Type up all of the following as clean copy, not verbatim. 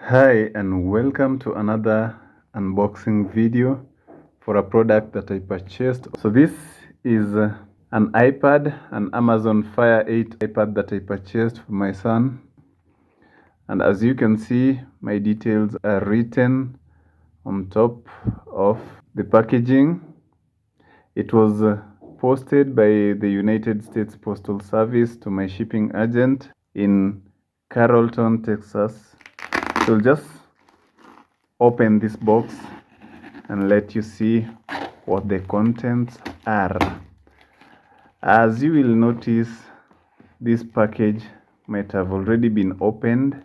Hi and welcome to another unboxing video for a product that I purchased. So this is an iPad, an Amazon Fire 8 iPad that I purchased for my son. And as you can see, my details are written on top of the packaging. It was posted by the United States Postal Service to my shipping agent in Carrollton, Texas. So just open this box and let you see what the contents are. As you will notice, this package might have already been opened,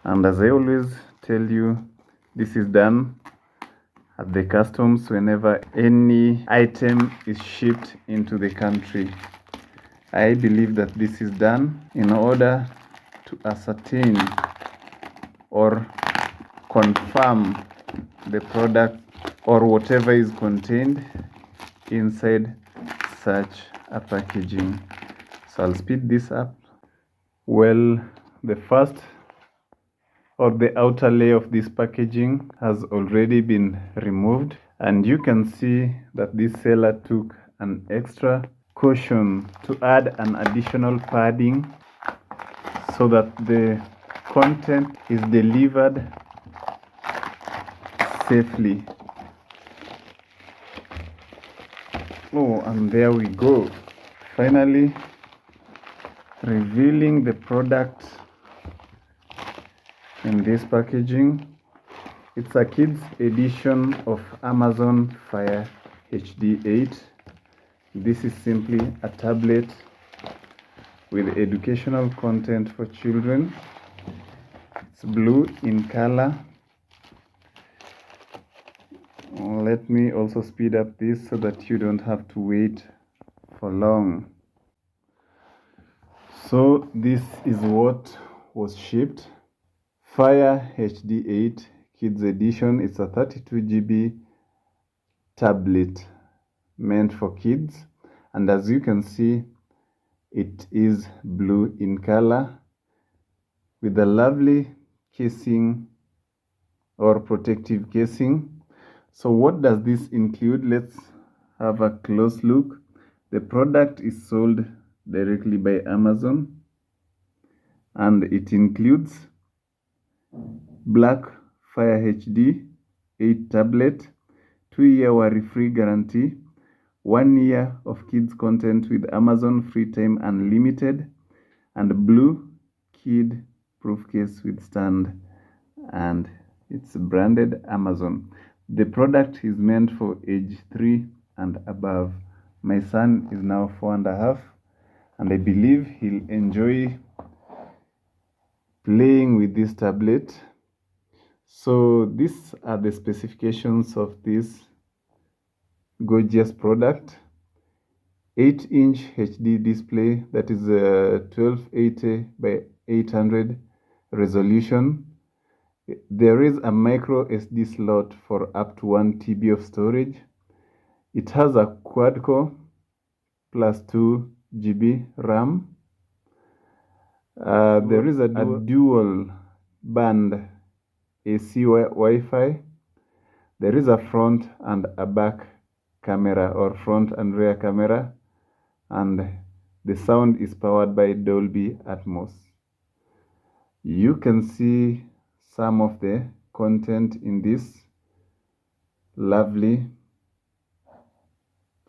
and as I always tell you, this is done at the customs whenever any item is shipped into the country. I believe that this is done in order to ascertain or confirm the product or whatever is contained inside such a packaging. So I'll speed this up. Well, the first or the outer layer of this packaging has already been removed, and you can see that this seller took an extra caution to add an additional padding so that the content is delivered safely. Oh, and there we go, finally revealing the product in this packaging. It's a kids edition of Amazon Fire HD 8. This is simply a tablet with educational content for children. It's blue in color. Let me also speed up this so that you don't have to wait for long. So this is what was shipped. Fire HD 8 Kids Edition. It's a 32 GB tablet meant for kids, and as you can see, it is blue in color with a lovely casing or protective casing. So what does this include? Let's have a close look. The product is sold directly by Amazon, and it includes Black Fire HD 8 tablet, 2-year worry-free guarantee, 1 year of kids content with Amazon Free Time Unlimited, and blue kid proof case with stand, and it's branded Amazon. The product is meant for age 3 and above. My son is now 4.5, and I believe he'll enjoy playing with this tablet. So these are the specifications of this gorgeous product. 8-inch HD display, that is 1280 by 800 resolution. There is a micro SD slot for up to 1 TB of storage. It has a quad-core plus 2 GB RAM. There is a dual band AC Wi-Fi. There is a front and a back camera, or front and rear camera, and the sound is powered by Dolby Atmos. You can see some of the content in this lovely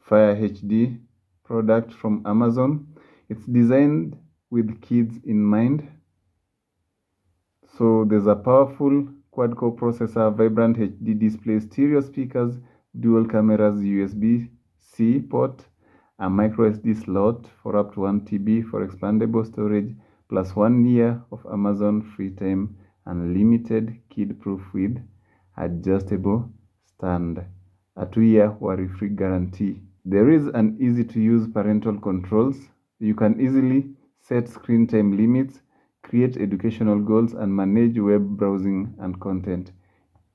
Fire HD product from Amazon. It's designed with kids in mind. So there's a powerful quad-core processor, vibrant HD display, stereo speakers, dual cameras, USB-C port, a micro SD slot for up to 1 TB for expandable storage, plus 1 year of Amazon Free Time Unlimited kid-proof with adjustable stand, a 2-year worry-free guarantee. There is an easy-to-use parental controls. You can easily set screen time limits, create educational goals, and manage web browsing and content.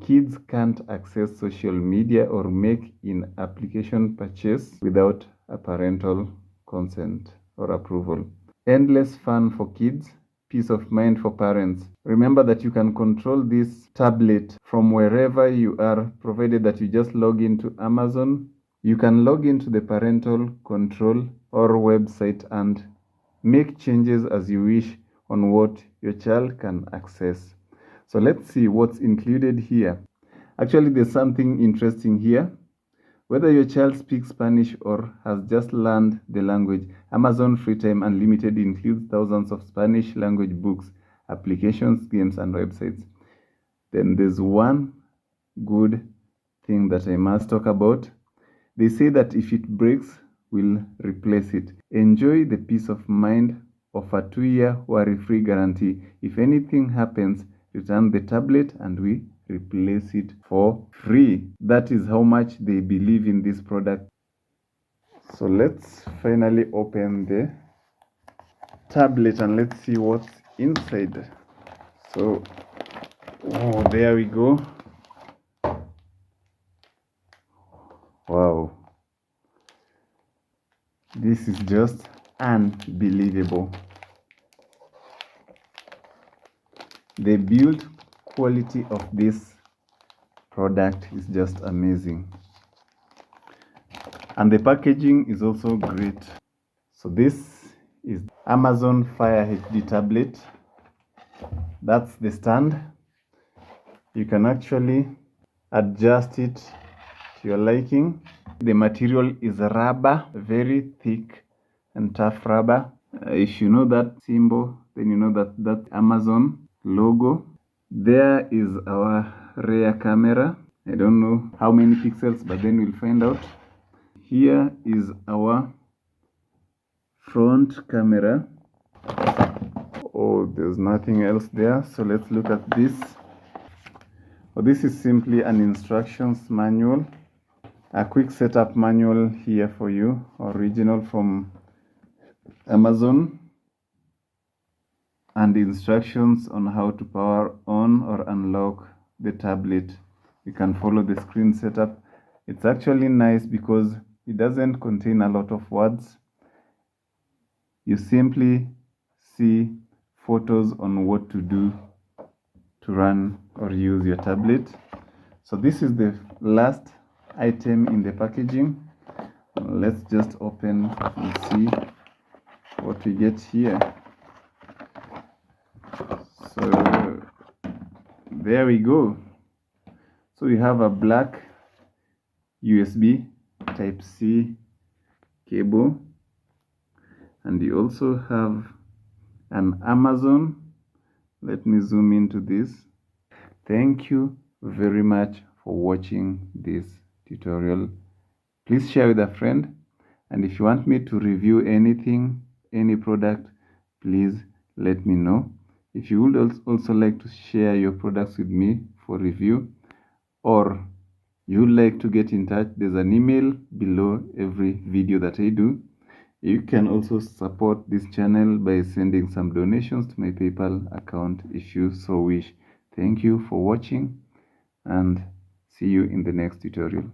Kids can't access social media or make in-application purchase without a parental consent or approval. Endless fun for kids. peace of mind for parents. Remember that you can control this tablet from wherever you are, provided that you just log into Amazon. You can log into the Parental Control or website and make changes as you wish on what your child can access. So let's see what's included here. Actually, there's something interesting here. Whether your child speaks Spanish or has just learned the language, Amazon Freetime Unlimited includes thousands of Spanish language books, applications, games, and websites. Then there's one good thing that I must talk about. They say that if it breaks, we'll replace it. Enjoy the peace of mind of a 2-year worry-free guarantee. If anything happens, return the tablet and we replace it for free. That is how much they believe in this product. So let's finally open the tablet and let's see what's inside. So, oh, there we go. Wow. This is just unbelievable. The build quality of this product is just amazing. And the packaging is also great. So this is Amazon Fire HD tablet. That's the stand. You can actually adjust it to your liking. The material is rubber, very thick and tough rubber. If you know that symbol, then you know that that's Amazon logo. There is our rear camera. I don't know how many pixels, but then we'll find out. Here is our front camera. Oh, there's nothing else there. So let's look at this. Oh, this is simply an instructions manual. A quick setup manual here for you, original from Amazon. And instructions on how to power on or unlock the tablet. You can follow the screen setup. It's actually nice because it doesn't contain a lot of words. You simply see photos on what to do to run or use your tablet. So this is the last item in the packaging. Let's just open and see what we get here. So there we go. So we have a black USB Type-C cable, and you also have an Amazon. Let me zoom into this. Thank you very much for watching this tutorial. Please share with a friend, and if you want me to review anything, any product, please let me know. If you would also like to share your products with me for review, or you would like to get in touch, there's an email below every video that I do. You can also support this channel by sending some donations to my PayPal account if you so wish. Thank you for watching, and see you in the next tutorial.